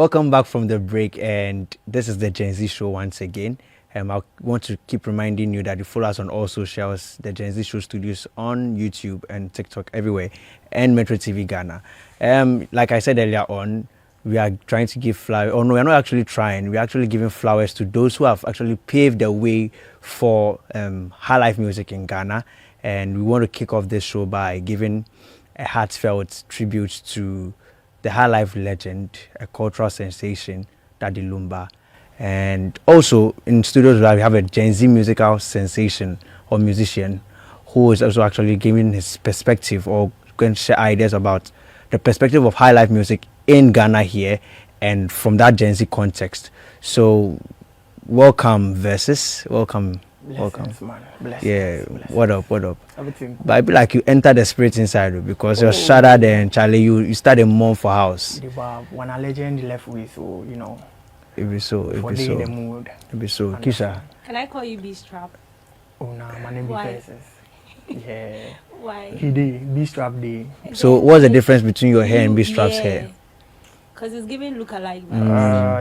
Welcome back from the break, and this is the Gen Z Show once again. I want to keep reminding you that you follow us on all socials, the Gen Z Show Studios on YouTube and TikTok everywhere, and Metro TV Ghana. Like I said earlier on, we are trying to give flowers. Oh no, we're not actually trying. We're actually giving flowers to those who have actually paved the way for high life music in Ghana. And we want to kick off this show by giving a heartfelt tribute to the high life legend, a cultural sensation, Daddy Lumba. And also in studios we have a Gen Z musical sensation or musician who is also actually giving his perspective or going to share ideas about the perspective of high life music in Ghana here and from that Gen Z context. So welcome Versez, welcome. Blessings, man. Blessings, Yeah, blessings. what up? Everything. But I feel like you enter the spirit inside you because you're shattered and Charlie, you start a mourn for house. When a legend left with, so It be so, for day in the mood. It be so. Kisha, Can I call you B-Strap? Oh nah, my name is Why? Versez. Yeah. Why? He did, B-strap day. so what's the difference between your hair and B-Strap's hair? Because it's giving look-alike.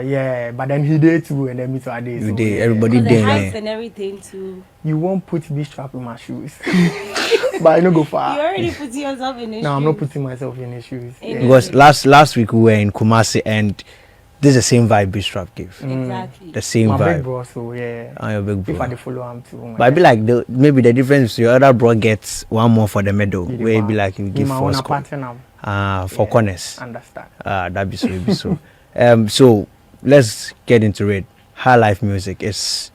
Yeah, but then he did too, and then me too I did. You So, did, yeah. everybody Because the did. heights eh? and everything too. You won't put B-strap in my shoes. But I don't go You far. already put yourself in the No, I'm not shoes. putting myself in his shoes. In Because last week we were in Kumasi and this is the same vibe B-Strap gave. Exactly. The same My big vibe. bro, so yeah. I'm your big If I bro. dey follow him too. But I be like, maybe the difference is your other bro gets one more for the medal. Where it be like you give my four own score. partner. For Yeah, corners. Understand. That be so, it be so. So let's get into it. High life music is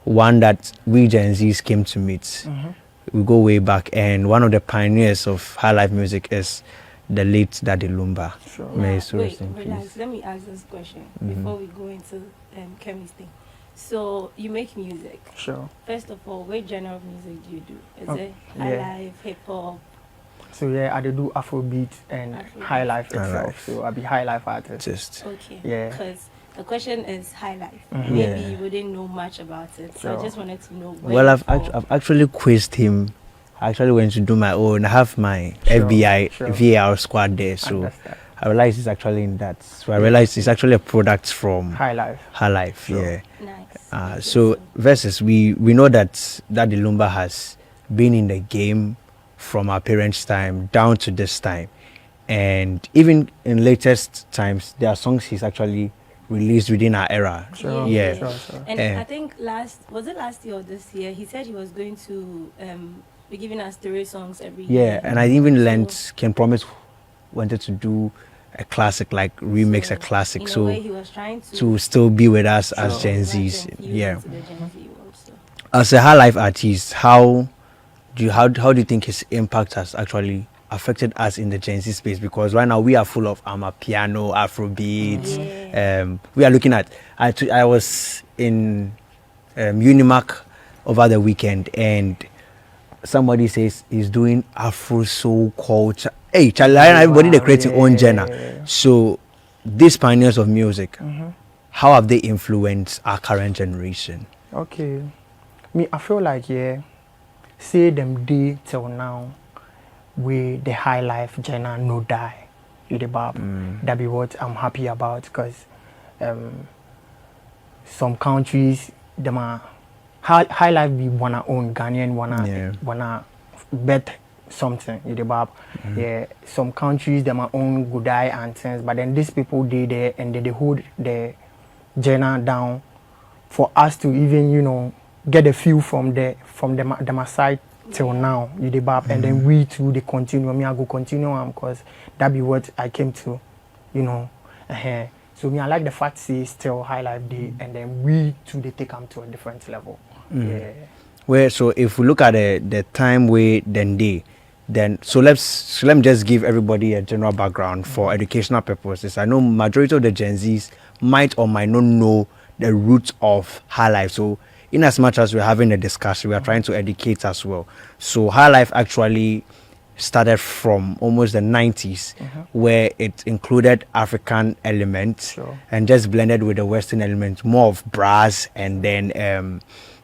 one that we Gen Zs came to meet. Mm-hmm. We go way back, and one of the pioneers of high life music is the late Daddy Lumba. Sure. May Now, his soul wait, rest in relax. peace. Let me ask this question Mhm. before we go into Kemi's thing. So you make music. Sure. First of all, what genre of music do you do? Is Oh, it high yeah. life, hip hop? So yeah, I dey do Afrobeat and Afrobeat. high life High itself. life. So I be high life artist. Just Okay. Yeah. Because the question is high life. Mhm. Maybe Yeah. you wouldn't know much about it. So I Sure. just wanted to know. where well, you I've fall. I've actually quizzed him. I actually went to do my own. I have my Sure, FBI sure. VAR squad there, so Understand. I realized it's actually in that. So I realized it's actually a product from High life. High Life. Sure. Yeah. Nice. Okay, So versus we know that Daddy Lumba has been in the game from our parents' time down to this time, and even in latest times there are songs he's actually released within our era. Sure. Yeah. Sure, sure. And Eh. I think last year or this year, he said he was going to be giving us 3 songs every Yeah, year. and I even So- learned Ken Promise wanted to do a classic, like remix a classic, in a so way he was trying to still be with us Sure. as Gen let Zs. them fuse Yeah. into the Gen Z world, so. As a high life artist, how do you think his impact has actually affected us in the Gen Z space? Because right now we are full of piano, Afrobeat. Yeah. We are looking at. I was in Unimac over the weekend, and somebody says he's doing Afro soul culture. Hey, Charlie, everybody they create their own genre. Yeah. So these pioneers of music, Mhm. how have they influenced our current generation? Okay. Me, I feel like say them day till now, we the high life genre no die. You the bab. That be what I'm happy about, because some countries them are high life be wanna own Ghanaian Yeah. wanna bet something. You the bab. Yeah. Some countries them are own good eye and things, but then these people they there and they hold the genre down for us to even get a feel from them side till now. You the bab, and then we too they continue. Me I go continue because that be what I came to, So me I like the fact say still high life day, and then we too they take them to a different level. Yeah. Where so if we look at the time where then so let me just give everybody a general background for educational purposes. I know majority of the Gen Zs might or might not know the roots of high life. So in as much as we're having a discussion, we are trying to educate as well. So high life actually started from almost the 90s, where it included African elements Sure. and just blended with the Western elements, more of brass and then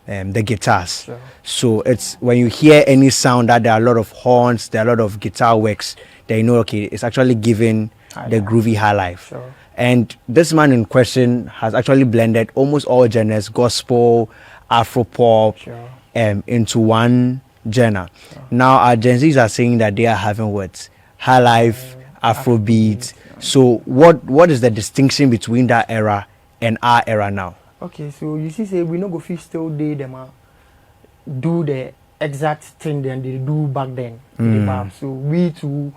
the guitars. Sure. So it's when you hear any sound that there are a lot of horns, there are a lot of guitar works, then you know, okay, it's actually giving the groovy high life. Sure. And this man in question has actually blended almost all genres, gospel, Afro pop, Sure. into one genre. Now our Gen Zs are saying that they are having what? High life, Afrobeat. So what is the distinction between that era and our era now? Okay, so you see, say we no go fit still dey them do the exact thing then they do back then. So we too.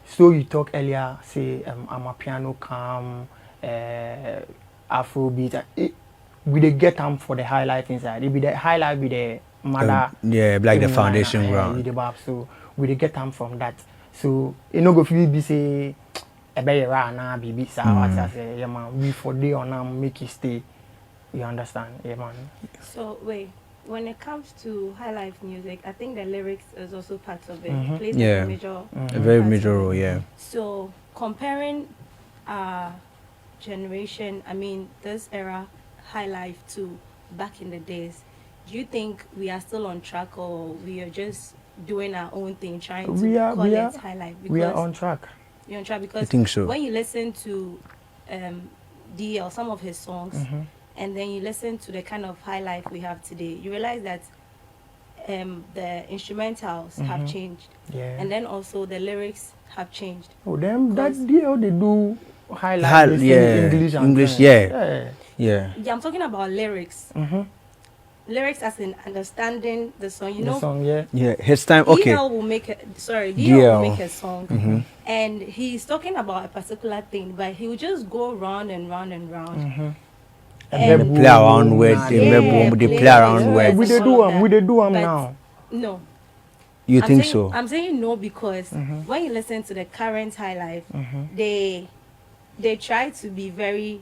So you talk earlier, say I'm a piano cam, Afrobeat. We dey get them for the high life inside. It be the high life be the mother. Yeah, like the foundation ground. So we dey get them from that. So you no go fit be say ebe yera na bibi sa what I say. Yeah man, we for day on make it stay. You understand? Yeah man. So wait, when it comes to high life music, I think the lyrics is also part of it. Mhm. It plays Yeah. a major A very part major of it. role, yeah. So comparing our generation, I mean this era high life to back in the days, do you think we are still on track or we are just doing our own thing, trying to call it high life? We are on track. You're on track because I think so. when you listen to DL, some of his songs, and then you listen to the kind of high life we have today, you realize that the instrumentals have changed, Yeah. and then also the lyrics have changed. Oh, them that Because- deal they do highlight this in yeah, English. And English, thing. yeah. Yeah. Yeah, I'm talking about lyrics. Lyrics as in understanding the song. You The know, song, yeah. Yeah. His time, okay. DL will make a DL DL. will make a song, and he's talking about a particular thing, but he will just go round and round and round. They And play around with nah, they yeah, play around yeah, with. we dey all do of them. We dey do them But now. No, You I'm think saying, so? I'm saying no because when you listen to the current high life, they try to be very.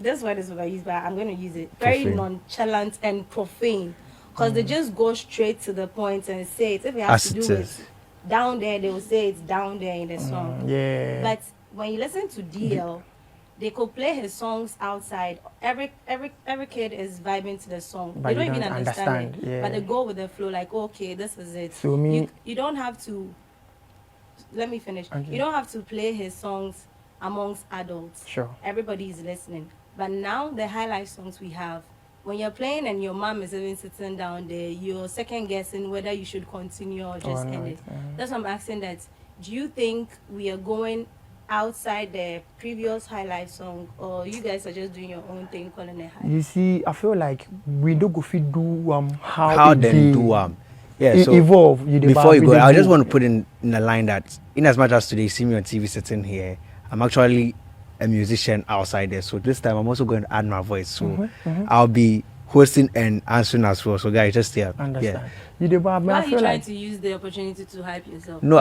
This word is overused, but I'm going to use it. Very Profane. nonchalant and profane, because they just go straight to the point and say it. If it has As to it do is. with down there, they will say it's down there in the song. Yeah. But when you listen to DL, they could play his songs outside. Every kid is vibing to the song. But they don't you even don't understand understand, it. yeah. But they go with the flow, like, okay, this is it. So me- you don't have to. Let me finish. Okay. You don't have to play his songs amongst adults. Sure. Everybody is listening. But now the high life songs we have, when you're playing and your mom is even sitting down there, you're second guessing whether you should continue or just no, end it. it, That's why I'm asking that. Do you think we are going outside the previous high life song, or you guys are just doing your own thing, calling it high? You see, I feel like we don't go fit do How it then dey. do yeah? It So evolve. You dey before back, you we go, dey I just go. want to put in a line that, in as much as today you see me on TV sitting here, I'm actually a musician outside there. So this time I'm also going to add my voice. So I'll be hosting and answering as well. So guys, just here. Understand? Yeah. You dey back, Why I are you feel trying like to use the opportunity to hype yourself? No,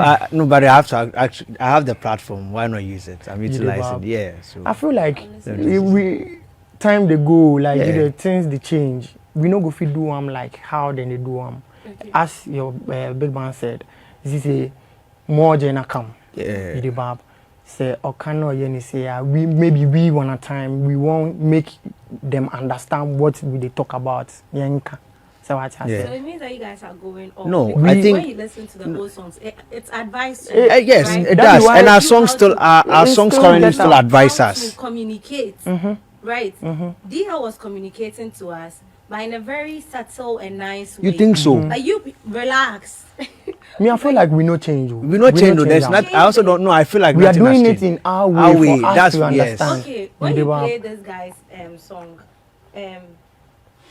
but I have to actually. I have the platform. Why not use it? I'm You dey utilizing. back. Yeah. So I feel like Honestly. if we time they go, like Yeah. the things they change. We no go fit do like how then they do Okay. As your big man said, this is a more gender come. yeah. You dey back. Say Okano Yeni say we maybe we want a time we won't make them understand what we they talk about. Yenka. So what I Yeah. So it means that you guys are going off. No, because I think- when you listen to the old songs, it's advice. Yes, right? it That is does. why And our you songs have still to- our it's songs still currently better. still advise How us. to communicate, right? DL was communicating to us, but in a very subtle and nice way. You think so? Like you relax. Me, I feel like we no change. We not change. No, there's am. not. I also don't know. I feel like We are nothing has doing it changed. in our Our way, way, for us that's- to yes. understand. Okay, when They you were- play this guy's song,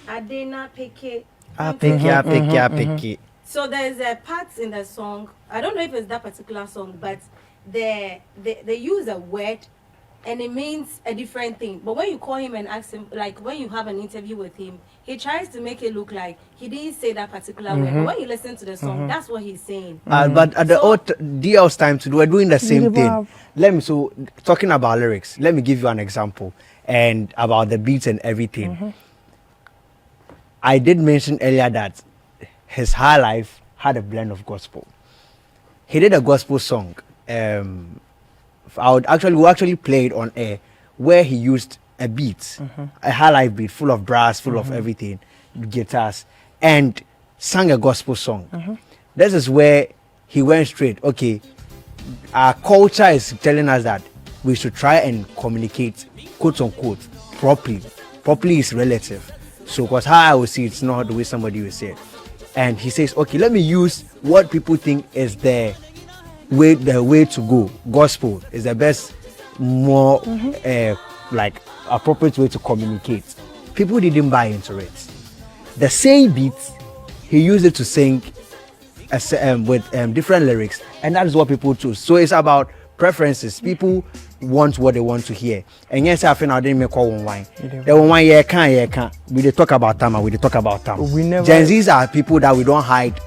Adena Peke. I pick it, I pick it, I pick it. So there's a part in the song. I don't know if it's that particular song, but they use a word, and it means a different thing. But when you call him and ask him, like when you have an interview with him, he tries to make it look like he didn't say that particular word. But when you listen to the song, that's what he's saying. But at the So- old DL's time to do, we're doing the same never thing. have- Let me talking about lyrics. Let me give you an example and about the beats and everything. I did mention earlier that his high life had a blend of gospel. He did a gospel song. We'll actually play it on air, where he used a beat, a high life beat full of brass, full of everything, guitars, and sang a gospel song. This is where he went straight. Okay, our culture is telling us that we should try and communicate, quote unquote, properly. Properly is relative. So, because how I will see it's not the way somebody will say it. And he says, okay, let me use what people think is the way to go. Gospel is the best, more like appropriate way to communicate. People didn't buy into it. The same beat, he used it to sing with different lyrics, and that is what people choose. So it's about preferences. People want what they want to hear. And yes, I think I didn't make one wine. The one year can't. We dey talk about time, we dey talk about time. Gen Zs are people that we don't hide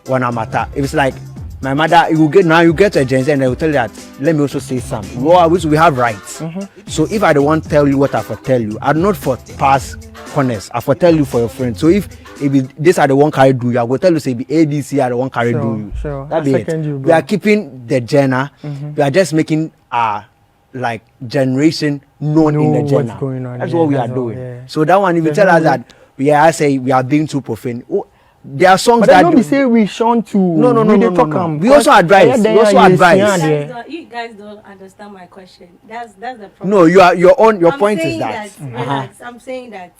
when I'm at. It's like my mother, you get to a Gen Z and they will tell you that, let me also say something. We have rights. So if I don't want to tell you what I for tell you, I'm not for past corners. I for tell you for your friend. So if this are the one carry do you, I will tell you say be ABC are the one carry do you. Sure. That be it. We are keeping the genre. We are just making our like generation known in the genre. That's what we are doing. Yeah. So that one, if you tell us that we are being too profane. There are songs that don't say we shun to. No. We also advise. You guys don't understand my question. That's the problem. No, your point is that. Relax. I'm saying that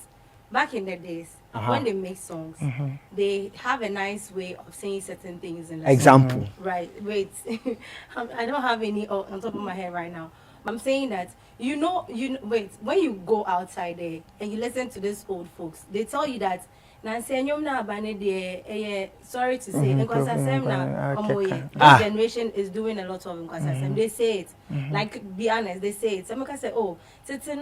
back in the days when they make songs, they have a nice way of saying certain things in the example. Song. Right. Wait, I don't have any on top of my head right now. I'm saying that wait, when you go outside there and you listen to these old folks, they tell you that sorry to say this generation is doing a lot of Nkwasasem. They say it. Like, be honest, they say it. Some can say, oh, it's the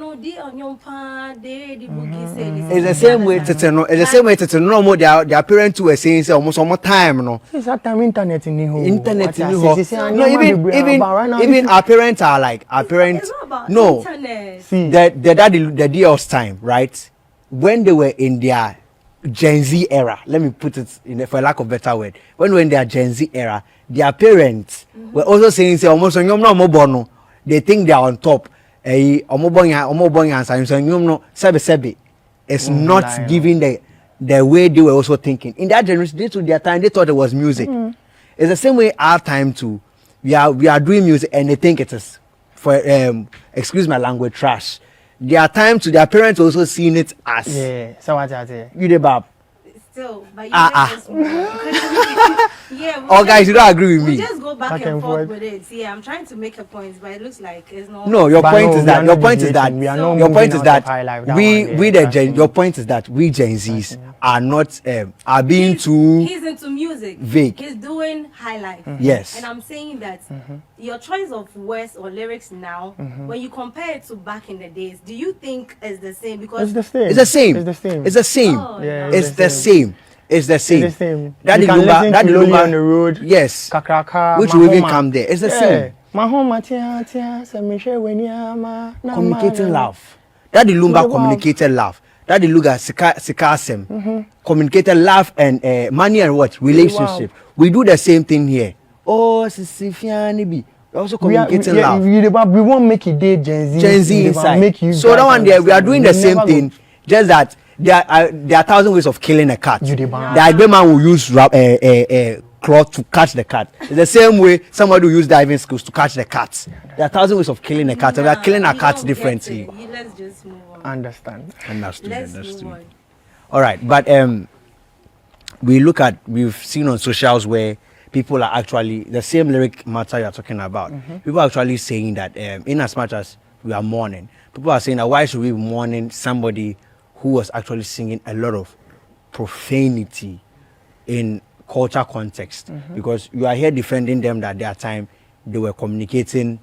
same way Teteno more their parents were saying say almost more time, no. It's that time internet in the internet in the even our parents are like our parents. No, see the DL's time, right? When they were in their Gen Z era, let me put it for lack of better word. When we're in their Gen Z era, their parents were also saying, say, almost they think they are on top. It's not giving the way they were also thinking. In that generation, to their time, they thought it was music. It's the same way our time too. We are doing music and they think it is, for excuse my language, trash. Their time to their parents also seeing it as so what I say. You the bab. Still, but you just guys, you don't agree with me. We just go back and forth with it. Yeah, I'm trying to make a point, but it looks like it's not. No, your point is that your point is that we Gen Zs are not are being too. He's into music. Vague. He's doing high life. Yes. And I'm saying that your choice of words or lyrics now, when you compare it to back in the days, do you think it's the same? Because it's the same. It's the same. It's the same. It's the same. Oh, yeah, it's the same. It's the same. It's the same. That you can listen to Loli on the road. Yes. Kakraka. Which will even come there. It's the same. Communicating love. That the Lumba communicated love. That the Luga Sikasem communicated love and money and what relationship. Wow. We do the same thing here. Oh, Sisifiani. We also communicating love. We won't make it day Gen Z inside. So that one there, we are doing the same thing. Just that there are 1,000 ways of killing a cat. The Igbe man will use cloth to catch the cat. It's the same way somebody will use diving skills to catch the cats. There are 1,000 ways of killing a cat. We are killing our cats differently. Let's just move on. Understood. Move on. All right, but we've seen on socials where people are actually the same lyric matter you're talking about. People are actually saying that in as much as we are mourning, people are saying that why should we be mourning somebody who was actually singing a lot of profanity in culture context? Because you are here defending them that their time they were communicating,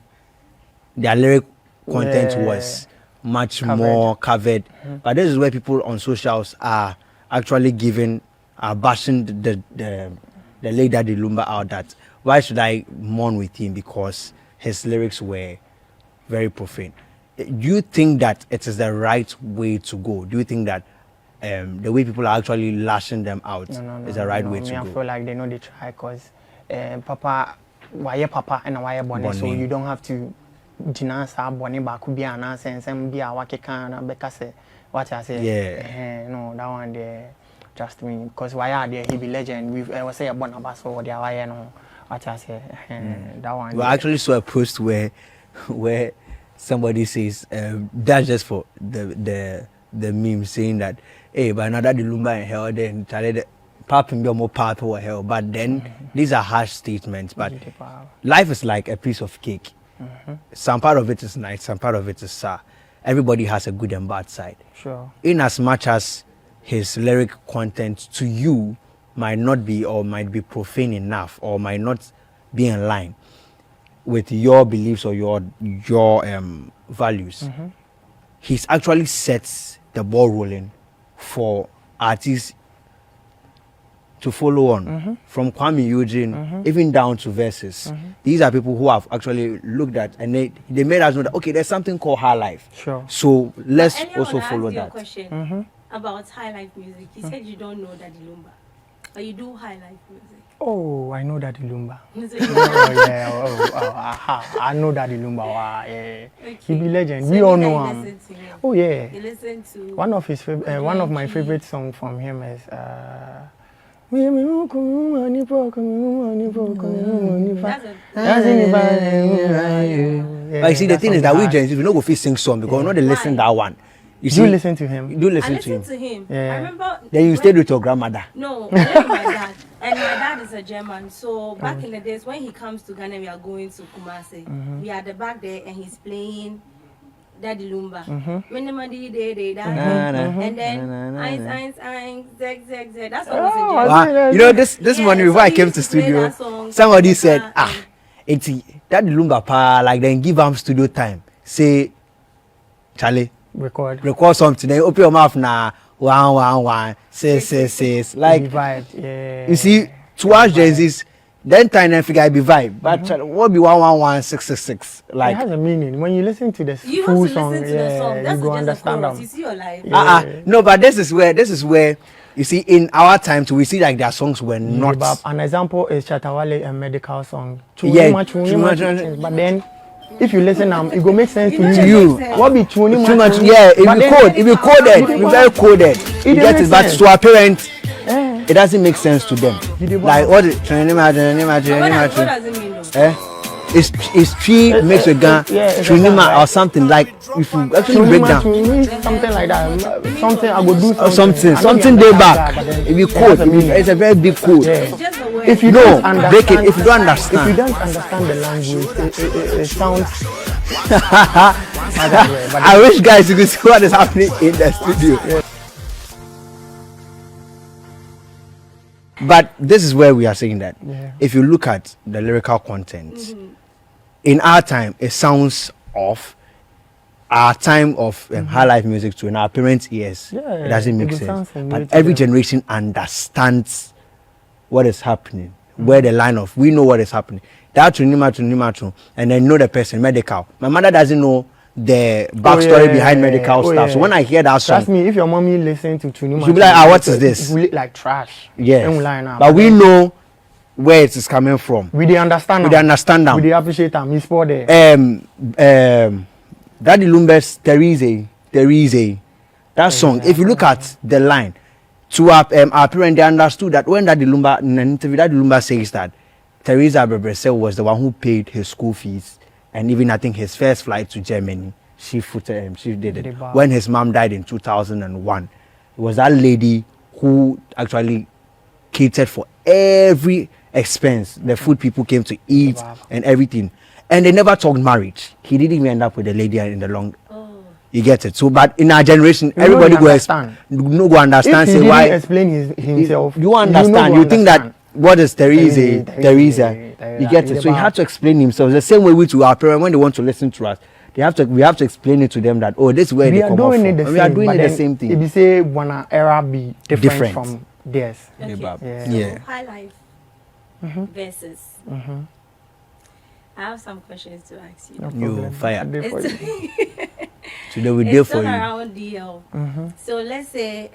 their lyric content was much more covered. But this is where people on socials are actually bashing the late Daddy Lumba out that why should I mourn with him because his lyrics were very profane. Do you think that it is the right way to go? Do you think that the way people are actually lashing them out is the right way to go? I feel like they know they try because Papa, why Papa and why Bonnie, so you don't have to denounce Bonnie Bakubi and nonsense and be a wakikan because what I say. Yeah. No, that one there. Just me, because why are there? He be legend. We say a Bonabas or the Hawaiian. I say that one. Well, I actually saw a post where somebody says that's just for the meme saying that hey, but another the lumba in hell then pap and be more pap or hell. But then these are harsh statements. But life is like a piece of cake. Some part of it is nice, some part of it is sour. Everybody has a good and bad side. Sure. In as much as his lyric content to you might not be or might be profane enough or might not be in line with your beliefs or your values, he's actually sets the ball rolling for artists to follow on, from Kwame Eugene even down to Versez. These are people who have actually looked at and they made us know that okay, there's something called high life. Sure. So let's Earlier also on, I follow asked you a that. question about high life music. You said you don't know Daddy Lumba, but you do high life music. Oh, I know Daddy Lumba. So Oh yeah, I know Daddy Lumba. Wow, yeah. Okay. He be legend. So We you all mean know that you him. listen to him? Oh yeah. You listen to One of his one of my favorite songs from him is that's But you see, the thing is that we Gen Z, we don't go fit sing song because we know they listen that one. You see, you listen to him. You do I listen to listened him. to him. Yeah. I remember. Then you when- stayed with your grandmother. No, I live with my dad, and my dad is a German. So back in the days when he comes to Ghana, we are going to Kumasi. We are at the back there, and he's playing Daddy Lumba. Minimally day, and then eins, zeg. That's almost a German. You know, this Yeah, morning so before I he came used to to play studio, that song. somebody said, Ah, it's that Lumba pa, like then give him studio time. Say, Charlie, record something. Then open your mouth now. One. Say. Like, vibe. Yeah. you see, to us Gen Zs, then time and figure I be vibe. But Charlie, what be 111666? It Like, has a meaning when you listen to the you full have to song. listen to the song. You That's go just a understand chorus. them. You see your life. no, but this is where you see in our time too, we see like their songs were not. An example is Chatawale, a medical song. Yeah, Chunima, but then if you listen, it will make sense You know to it you. makes sense. What be Chunima? Too much, yeah. If you coded, if you very coded, you get it. But to our parents, it doesn't make sense to them. Like what? What does it mean though? It's tree makes a gun, trinima or something like if you actually break down something like that. Something I would do. or something day back. If you code, it's a very big code. It's just the word. If you No, don't break it. understand, If you don't if you understand, don't understand the language, it sounds. I wish guys you could see what is happening in the studio. But this is where we are saying that if you look at the lyrical content, in our time it sounds off. Our time of high life music to in our parents' ears, it doesn't make sense. But every generation understands what is happening, where the line of we know what is happening. That to and then know the person medical. My mother doesn't know the backstory behind medical stuff. So when I hear that song, trust me, if your mommy listen to Tunima, she'll be like, what is this? It will look like trash. Yes. But we know where it is coming from. We dey understand. We dey appreciate them. He's for there. Daddy Lumba's Therese. That song, if you look at the line, to our parents, they understood that when Daddy Lumba, in an interview, Daddy Lumba says that Teresa Versez was the one who paid his school fees and even I think his first flight to Germany. She did it. When his mom died in 2001, it was that lady who actually catered for every expense. The food people came to eat and everything. And they never talked marriage. He didn't even end up with the lady in the long. You get it. So, but in our generation, everybody go understand. Say why. Explain himself. You understand. You think that what is Teresa? You get it. So he had to explain himself. The same way we to our parents when they want to listen to us. We have to explain it to them that this is where they come from. We are doing the same thing. If you say one era be different from theirs. Okay. Yeah. So, high life versus. I have some questions to ask you. You fire. It's Today we deal for all you. around DL. So let's say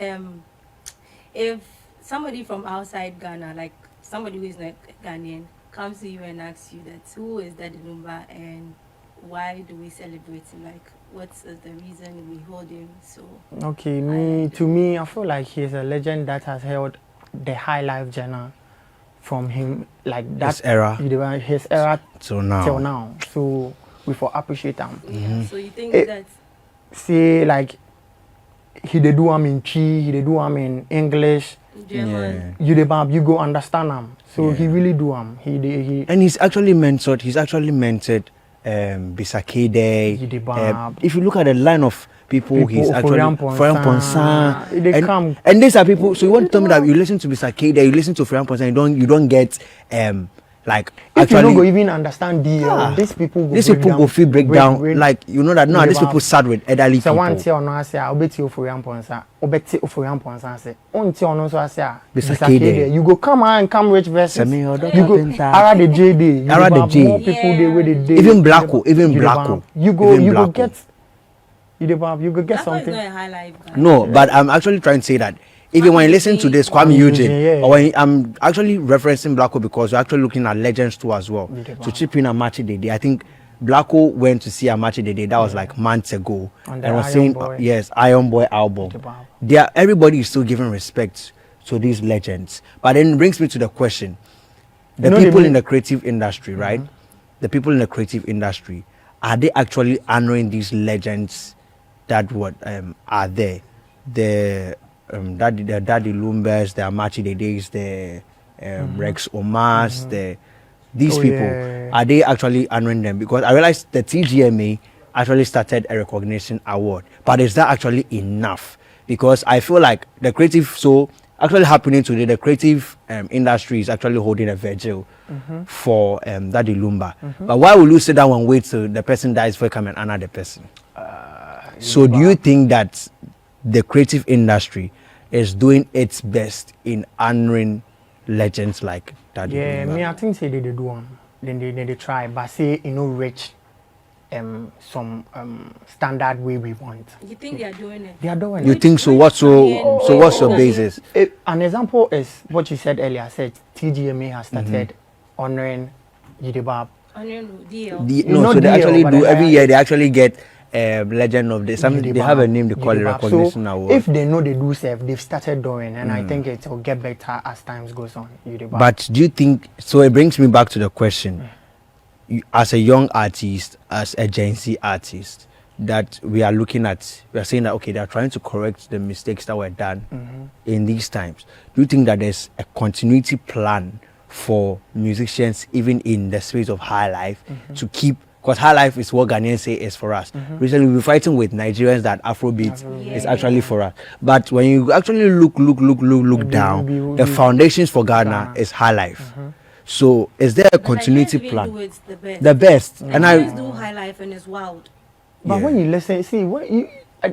if somebody from outside Ghana, like somebody who is not Ghanaian, comes to you and asks you that who is Daddy Lumba and why do we celebrate him? Like, what is the reason we hold him so? Okay, to me, I feel like he's a legend that has held the high life genre from him, like that His era. his era till now. till now. So we for appreciate him. Yeah. So you think Eh, that See, like he dey do am in Chi, he dey do am in English. German? You the bab, you go understand him. So Yeah. he really do him. He And he's actually mentored Bisakede. He the bab. If you look at the line of people he's actually Forian Ponsan. They come. and these are people. So you want to tell me that you listen to Bisakede, you listen to Forian Ponsan, you don't get like If you actually don't go even understand Yeah. these people go these break people down, go feel breakdown break- like you know that no, Yeah, these but- people sad with elderly So one people. tia ono ase a obeti Oforian Ponsan, obeti Oforian Ponsan say, on tia ono so ase a Bisakede. You go come and come rich verses. Semi odo You go carpenter. ara the JD. You Ara go the have J. More people they where they day. Even Blacko, even You dey Blacko, bab. You go even you go Blacko. get you go get That one is something. not a high life guy. No, but I'm actually trying to say that even when you listen to this Kwame Kwame Eugene, Eugene, yeah. or when I'm actually referencing Blacko because we're actually looking at legends too as well. Yeah, To chip in Amachi Dede, I think Blacko went to see Amachi Dede. That was like months ago, On the and was Iron saying Boy. yes, Iron Boy album. Yeah. Everybody is still giving respect to these legends. But then it brings me to the question: the You know, they people mean- in the creative industry, right? The people in the creative industry, are they actually honoring these legends that are there? The Daddy Lumbers, the Amachi Dedes, the Rex Omas, these Oh, people, yeah. are they actually honoring them? Because I realized the TGMA actually started a recognition award, but is that actually enough? Because I feel like the creative, so actually happening today, the creative industry is actually holding a vigil for Daddy Lumba. But why will you sit down and wait till the person dies before you come and honor the person? So do you think that the creative industry is doing its best in honoring legends like Daddy Yeah, Lumba? me I think say they do them. Then they try, but say you know reach some standard way we want. You think they are doing it? They are doing You it. think so? What's your basis? An example is what you said earlier. I said TGMA has started honoring Yidibab. Onion DL. No, Not so they DL, actually but do they every are- year. They actually get legend of the something. They have a name. They call it Yidibab. recognition So award. if they know they do self, they've started doing, and I think it will get better as times goes on. Yidibab. But do you think so? It brings me back to the question: as a young artist, as a Gen Z artist, that we are looking at, we are saying that okay, they are trying to correct the mistakes that were done in these times. Do you think that there's a continuity plan for musicians, even in the space of high life, to keep? Because high life is what Ghanaians say is for us. Recently, we were fighting with Nigerians that Afrobeat is actually for us. But when you actually look down, the foundations for Ghana is high life. So, is there a But continuity Nigerians even plan? do it the best. The best, and Nigerians I do high life and it's wild. But Yeah. when you listen, see, when you,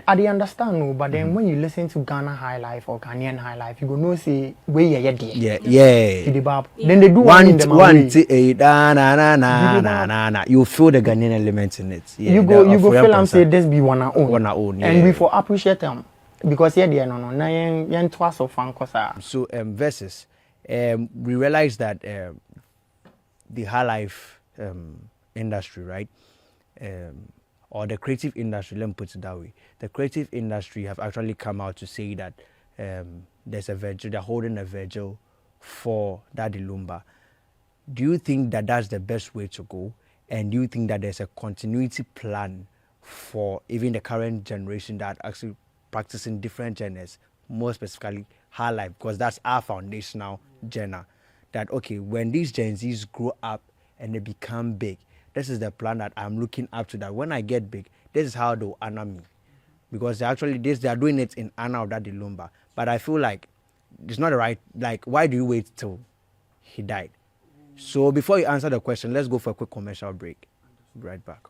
I dey understand, no, but then when you listen to Ghana High Life or Ghanaian High Life, you go know, say, where you there. yeah. Yidibab. Then they do one in them One, away. na. You feel the Ghanaian element in it. Yeah, you the go Afroyan feel and say person. this be one our own. One our own, And yeah. we for appreciate them. Because yeah, they no na yen twice of fan kosa. So, Versez, we realize that the high life industry, right? Or the creative industry, let me put it that way. The creative industry have actually come out to say that there's a vigil, they're holding a vigil for Daddy Lumba. Do you think that that's the best way to go? And do you think that there's a continuity plan for even the current generation that actually practicing different genres, more specifically high life, because that's our foundational genre? That okay, when these Gen Zs grow up and they become big, this is the plan that I'm looking up to, that when I get big, this is how they'll honor me. Because they are doing it in honor of Daddy Lumba. But I feel like it's not the right, like, why do you wait till he died? So before you answer the question, let's go for a quick commercial break. Be right back.